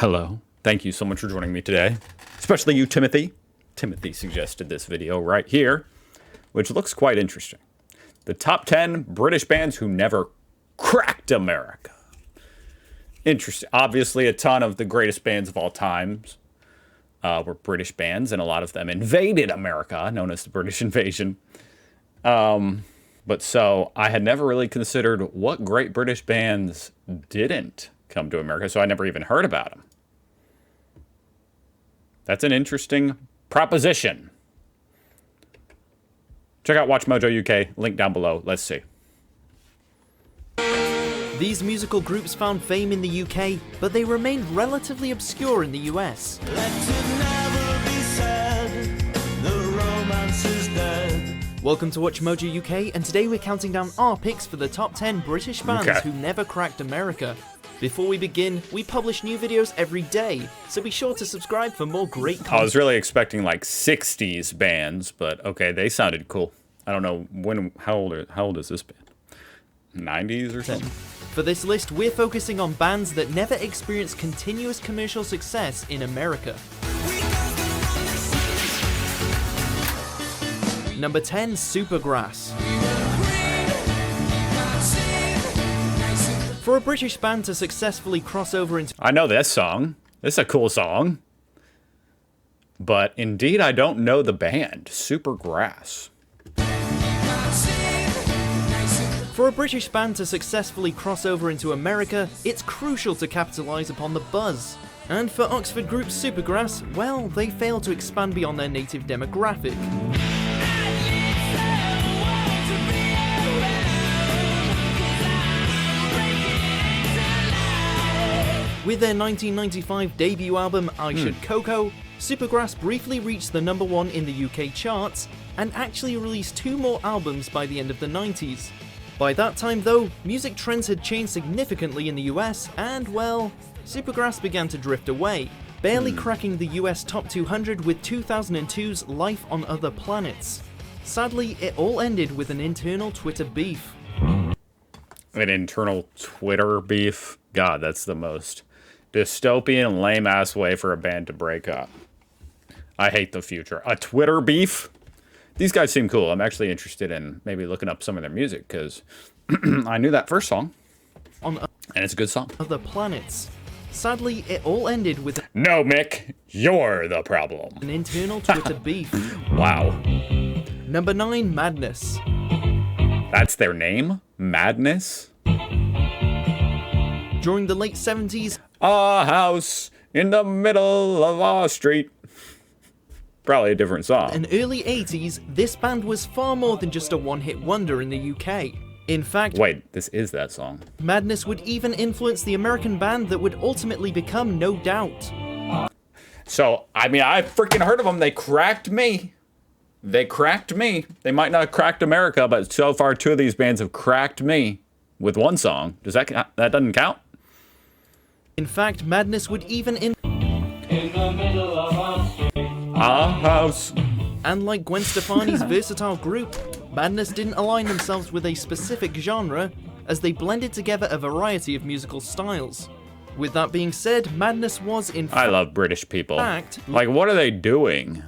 Hello. Thank you so much for joining me today. Especially you, Timothy. Timothy suggested this video right here, which looks quite interesting. The top 10 British bands who never cracked America. Interesting. Obviously, a ton of the greatest bands of all times were British bands, and a lot of them invaded America, known as the British Invasion. But so I had never really considered what great British bands didn't come to America, so I never even heard about them. That's an interesting proposition. Check out Watch Mojo UK, link down below. Let's see. These musical groups found fame in the UK, but they remained relatively obscure in the US. Welcome to Watch Mojo UK, and today we're counting down our picks for the top 10 British bands who never cracked America. Before we begin, we publish new videos every day, so be sure to subscribe for more great content. I was really expecting like 60s bands, but okay, they sounded cool. I don't know how old is this band? 90s or something? For this list, we're focusing on bands that never experienced continuous commercial success in America. Number 10, Supergrass. For a British band to successfully cross over into... I know this song. This is a cool song. But indeed, I don't know the band, Supergrass. For a British band to successfully cross over into America, it's crucial to capitalise upon the buzz. And for Oxford group Supergrass, well, they failed to expand beyond their native demographic. With their 1995 debut album I Should Coco, Supergrass briefly reached the #1 in the UK charts and actually released 2 more albums by the end of the 90s. By that time though, music trends had changed significantly in the US and, well, Supergrass began to drift away, barely cracking the US top 200 with 2002's Life on Other Planets. Sadly, it all ended with an internal Twitter beef. An internal Twitter beef? God, that's the most dystopian, lame-ass way for a band to break up. I hate the future. A Twitter beef? These guys seem cool. I'm actually interested in maybe looking up some of their music, because I knew that first song, and it's a good song. Other Planets. Sadly, it all ended with... No, Mick, you're the problem. An internal Twitter beef. Wow. Number 9, Madness. That's their name? Madness? During the late 70s, A house in the middle of our street. Probably a different song. and early 80s, this band was far more than just a one-hit wonder in the UK. In fact, Wait, this is that song. Madness would even influence the American band that would ultimately become No Doubt. So, I mean, I freaking heard of them. They cracked me. They cracked me. They might not have cracked America, but so far 2 of these bands have cracked me with 1 song. Does that doesn't count? In fact, Madness would even In the middle of our street. A house. And like Gwen Stefani's versatile group, Madness didn't align themselves with a specific genre, as they blended together a variety of musical styles. With that being said, Madness was in I love British people. fact Like, what are they doing?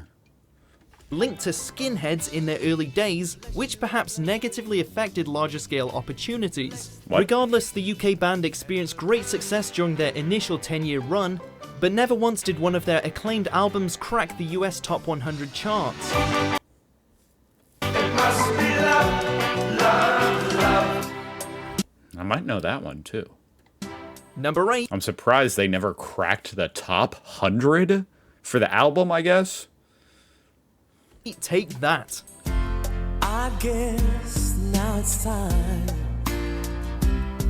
linked to skinheads in their early days, which perhaps negatively affected larger scale opportunities. What? Regardless, the UK band experienced great success during their initial 10-year run, but never once did one of their acclaimed albums crack the US top 100 charts. I might know that one, too. Number 8, I'm surprised they never cracked the top 100 for the album, I guess. Take That. I guess now it's time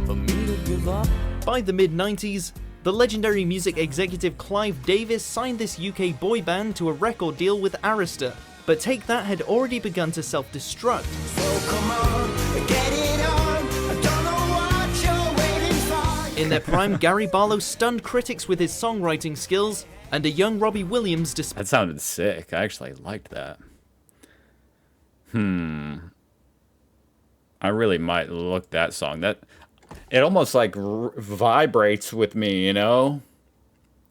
for me to give up. By the mid-90s, the legendary music executive Clive Davis signed this UK boy band to a record deal with Arista, but Take That had already begun to self-destruct. So come on, get it on. I don't know what you're waiting for. In their prime, Gary Barlow stunned critics with his songwriting skills, and a young Robbie Williams That sounded sick. I actually liked that. I really might look that song. It almost like vibrates with me, you know?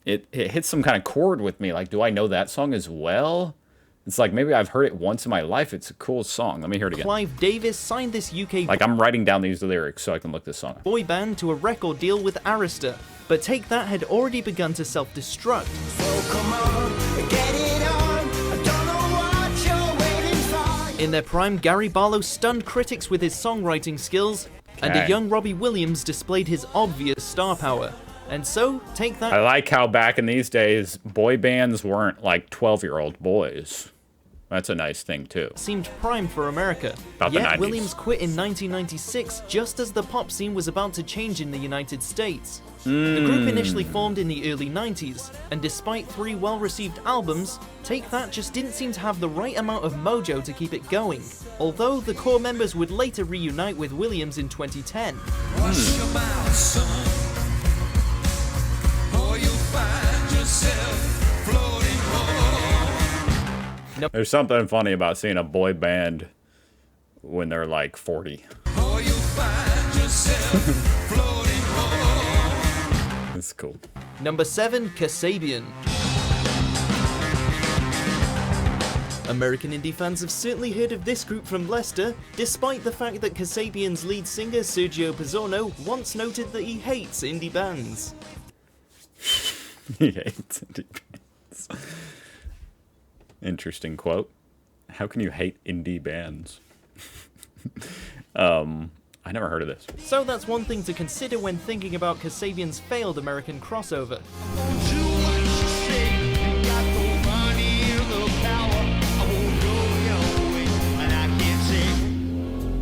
it hits some kind of chord with me. Like, do I know that song as well? It's like maybe I've heard it once in my life. It's a cool song. Let me hear it again. Clive Davis signed this UK Like, I'm writing down these lyrics so I can look this song up. boy band to a record deal with Arista, but Take That had already begun to self-destruct. So come on, get it on. I don't know what you're waiting for. In their prime, Gary Barlow stunned critics with his songwriting skills, and a Okay. young Robbie Williams displayed his obvious star power. And so, Take That I like how back in these days, boy bands weren't like 12-year-old boys. That's a nice thing, too. seemed primed for America. About the Yet 90s. Williams quit in 1996, just as the pop scene was about to change in the United States. The group initially formed in the early 90s, and despite 3 well-received albums, Take That just didn't seem to have the right amount of mojo to keep it going. Although the core members would later reunite with Williams in 2010. Wash your mouth, son, or you'll find yourself floating home. There's something funny about seeing a boy band when they're like 40. Or you'll find yourself floating home. It's cool. Number 7, Kasabian. American indie fans have certainly heard of this group from Leicester, despite the fact that Kasabian's lead singer Sergio Pizzorno once noted that he hates indie bands. He hates indie bands. Interesting quote. How can you hate indie bands? I never heard of this. So that's one thing to consider when thinking about Kasabian's failed American crossover.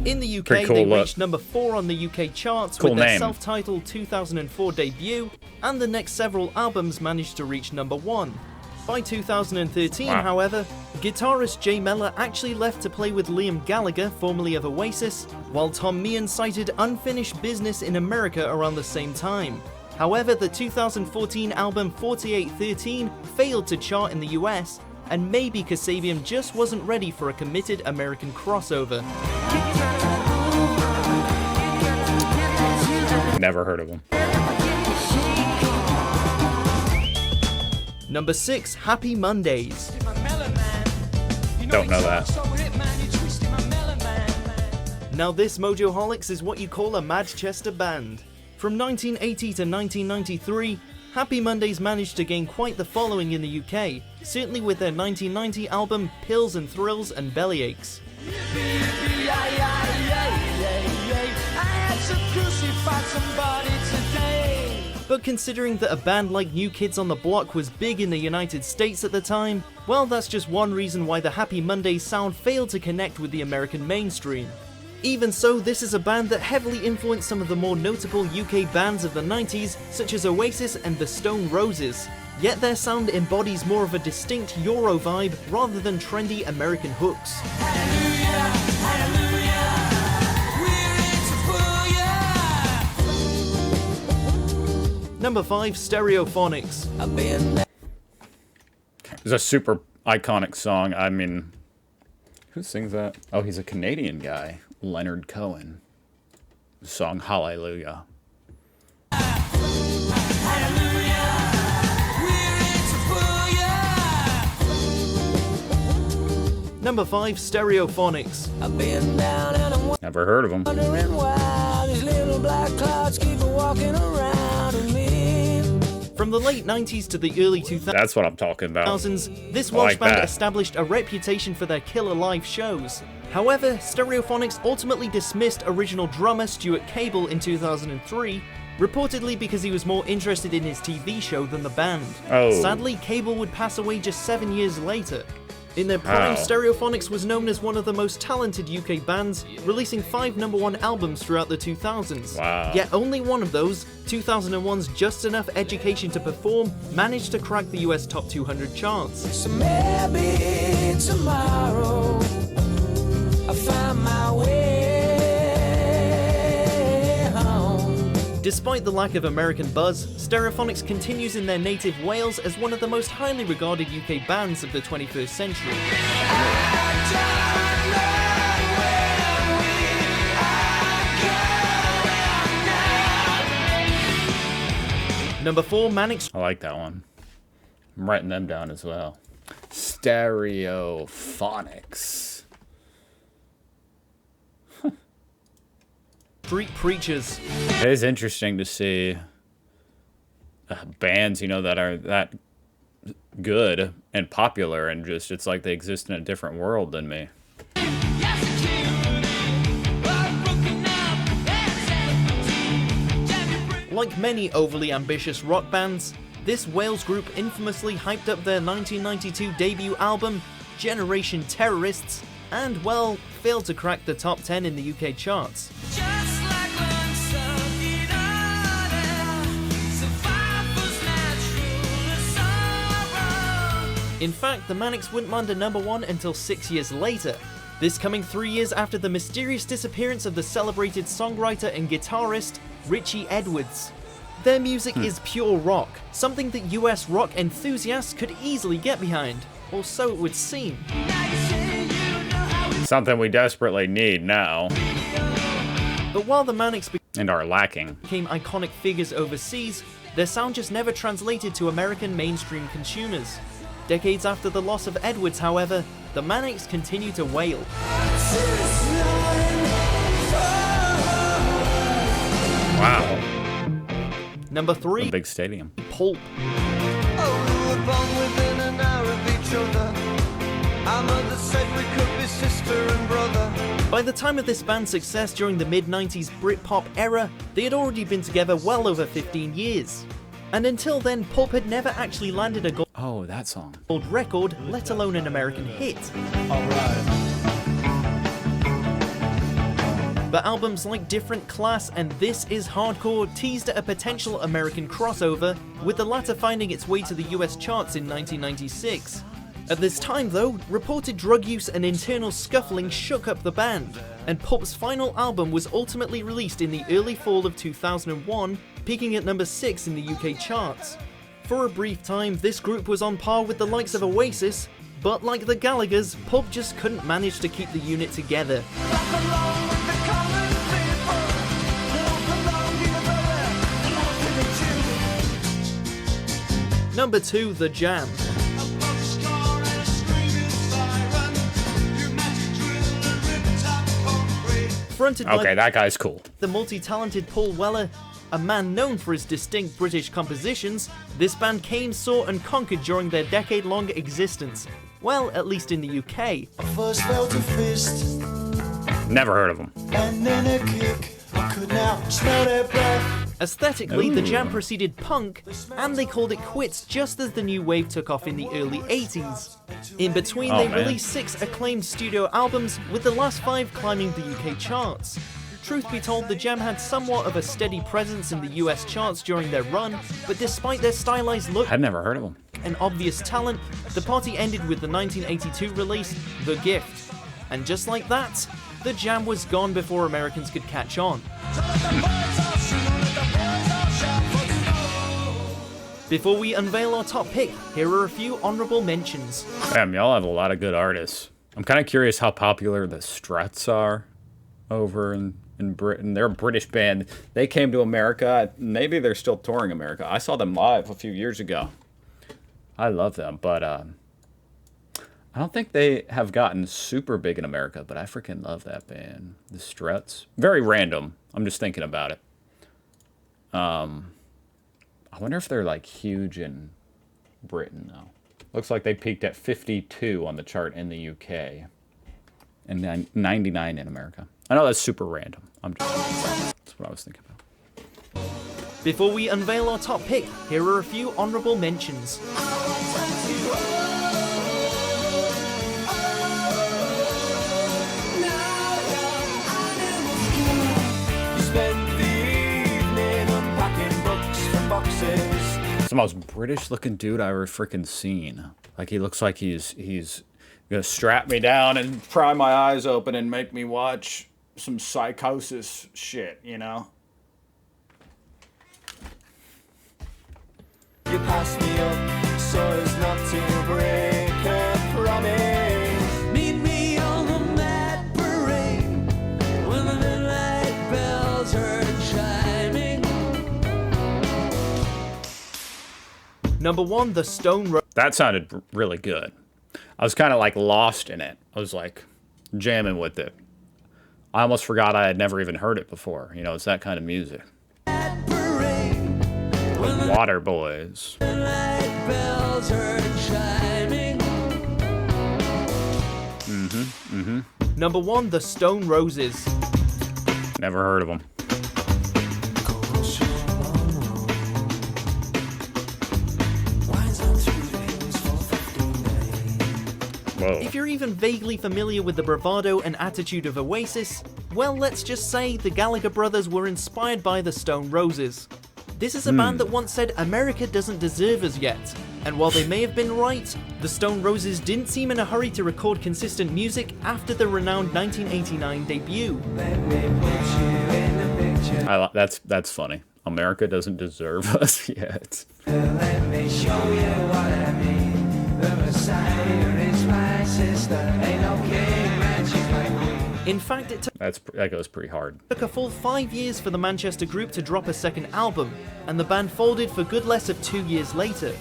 In the UK, Pretty cool they look. reached number 4 on the UK charts Cool with their name. self-titled 2004 debut, and the next several albums managed to reach number 1. By 2013, Wow. however, guitarist Jay Mellor actually left to play with Liam Gallagher, formerly of Oasis, while Tom Meehan cited unfinished business in America around the same time. However, the 2014 album 4813 failed to chart in the US, and maybe Kasabian just wasn't ready for a committed American crossover. Never heard of them. Number 6, Happy Mondays. Don't know that. Now this Mojoholics is what you call a Manchester band. From 1980 to 1993, Happy Mondays managed to gain quite the following in the UK, certainly with their 1990 album Pills and Thrills and Bellyaches. But considering that a band like New Kids on the Block was big in the United States at the time, well, that's just one reason why the Happy Mondays sound failed to connect with the American mainstream. Even so, this is a band that heavily influenced some of the more notable UK bands of the 90s, such as Oasis and the Stone Roses. Yet their sound embodies more of a distinct Euro vibe rather than trendy American hooks. Number 5, Stereophonics. It's a super iconic song. I mean, who sings that? Oh, he's a Canadian guy. Leonard Cohen. The song Hallelujah. Number 5, Stereophonics. I've been down and I'm Never heard of him. wondering why these little black clouds keep walking around me. From the late 90s to the early 2000s, That's what I'm talking about. this I Welsh like band that. established a reputation for their killer live shows. However, Stereophonics ultimately dismissed original drummer Stuart Cable in 2003, reportedly because he was more interested in his TV show than the band. Oh. Sadly, Cable would pass away just 7 years later. In their prime, Wow. Stereophonics was known as one of the most talented UK bands, releasing 5 number-1 albums throughout the 2000s. Wow. Yet only one of those, 2001's Just Enough Education to Perform, managed to crack the US top 200 charts. So maybe tomorrow I'll find my way home. Despite the lack of American buzz, Stereophonics continues in their native Wales as one of the most highly regarded UK bands of the 21st century. Number 4, Manic. I like that one. I'm writing them down as well. Stereophonics. Street Preachers. It is interesting to see bands, you know, that are that good and popular, and just it's like they exist in a different world than me. Like many overly ambitious rock bands, this Wales group infamously hyped up their 1992 debut album, Generation Terrorists, and, well, failed to crack the top 10 in the UK charts. In fact, the Manics wouldn't land a #1 until 6 years later, this coming 3 years after the mysterious disappearance of the celebrated songwriter and guitarist Richie Edwards. Their music is pure rock, something that US rock enthusiasts could easily get behind, or so it would seem. Something we desperately need now. But while the Manics And are lacking. became iconic figures overseas, their sound just never translated to American mainstream consumers. Decades after the loss of Edwards, however, the Manics continue to wail. Wow. Number A 3, big stadium. Pulp. By the time of this band's success during the mid-90s Britpop era, they had already been together well over 15 years. And until then, Pulp had never actually landed a Oh, that song. gold record, let alone an American hit. But albums like Different Class and This Is Hardcore teased at a potential American crossover, with the latter finding its way to the US charts in 1996. At this time though, reported drug use and internal scuffling shook up the band, and Pulp's final album was ultimately released in the early fall of 2001, peaking at number 6 in the UK charts. For a brief time, this group was on par with the likes of Oasis, but like the Gallaghers, Pulp just couldn't manage to keep the unit together. Number 2, The Jam. Fronted Okay, by that guy's cool. the multi-talented Paul Weller, a man known for his distinct British compositions, this band came, saw and conquered during their decade-long existence. Well, at least in the UK. First felt a fist, Never heard of him. and then a kick. I could now smell their breath. Aesthetically, The Jam Ooh. preceded punk, and they called it quits just as the new wave took off in the early 80s. In between, Oh, they man. released 6 acclaimed studio albums, with the last 5 climbing the UK charts. Truth be told, The Jam had somewhat of a steady presence in the US charts during their run, but despite their stylized look I'd never heard of him. and obvious talent, the party ended with the 1982 release, The Gift. And just like that, The Jam was gone before Americans could catch on. Before we unveil our top pick, here are a few honorable mentions. Damn, y'all have a lot of good artists. I'm kind of curious how popular the Struts are over in Britain. They're a British band. They came to America. Maybe they're still touring America. I saw them live a few years ago. I love them, but I don't think they have gotten super big in America, but I freaking love that band. The Struts. Very random. I'm just thinking about it. I wonder if they're like huge in Britain though. Looks like they peaked at 52 on the chart in the UK and 99 in America. I know that's super random. That's what I was thinking about. Before we unveil our top pick, here are a few honorable mentions. You spend the evening unpacking books from boxes. It's the most British looking dude I've ever freaking seen. Like he looks like he's gonna strap me down and pry my eyes open and make me watch some psychosis shit, you know? You pass me up so as not to break a promise. Meet me on the mad parade when the midnight bells are chiming. Number 1, The Stone Roses. That sounded really good. I was kind of like lost in it. I was like jamming with it. I almost forgot I had never even heard it before. You know, it's that kind of music. Water Boys. Number 1, The Stone Roses. Never heard of them. Whoa. If you're even vaguely familiar with the bravado and attitude of Oasis, well, let's just say the Gallagher brothers were inspired by the Stone Roses. This is a band that once said America doesn't deserve us yet, and while they may have been right, the Stone Roses didn't seem in a hurry to record consistent music after the renowned 1989 debut. That's funny. America doesn't deserve us yet. Let me show you what I mean. The Messiah is my sister. Ain't no king, man, she's my queen. In fact, it That goes pretty hard. took a full 5 years for the Manchester group to drop a second album, and the band folded for good less of 2 years later.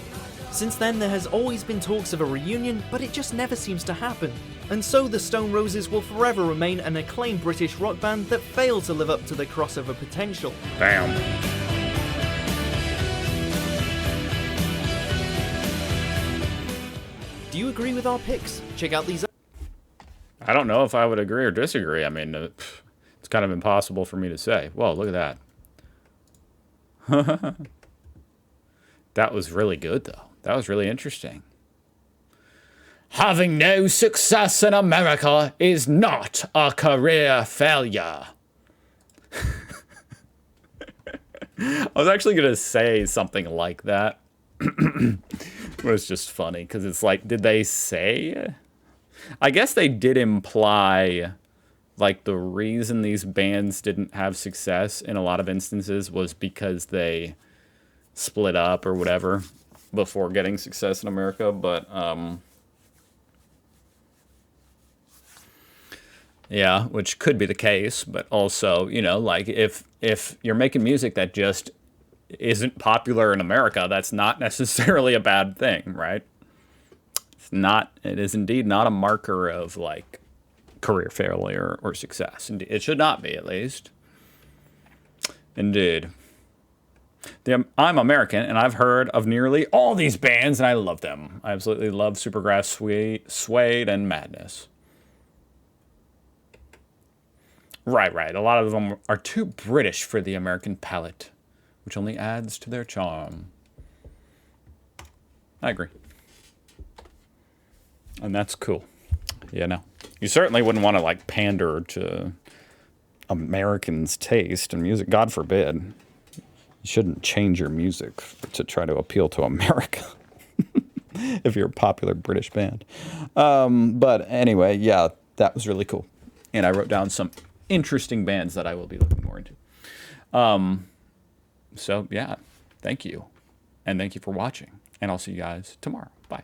Since then, there has always been talks of a reunion, but it just never seems to happen. And so the Stone Roses will forever remain an acclaimed British rock band that failed to live up to their crossover potential. Damn. Do you agree with our picks? Check out these. I don't know if I would agree or disagree. I mean, it's kind of impossible for me to say. Whoa, look at that. That was really good, though. That was really interesting. Having no success in America is not a career failure. I was actually going to say something like that. It was just funny because it's like, did they say? I guess they did imply like the reason these bands didn't have success in a lot of instances was because they split up or whatever before getting success in America. But yeah, which could be the case. But also, you know, like if you're making music that just isn't popular in America, that's not necessarily a bad thing, right? It is indeed not a marker of like career failure or success. It should not be, at least. Indeed. I'm American, and I've heard of nearly all these bands, and I love them. I absolutely love Supergrass, Suede, and Madness. Right. A lot of them are too British for the American palate, which only adds to their charm. I agree. And that's cool. Yeah, no. You certainly wouldn't want to, like, pander to Americans' taste in music. God forbid. You shouldn't change your music to try to appeal to America if you're a popular British band. But anyway, yeah, that was really cool. And I wrote down some interesting bands that I will be looking more into. So, yeah, thank you. And thank you for watching. And I'll see you guys tomorrow. Bye.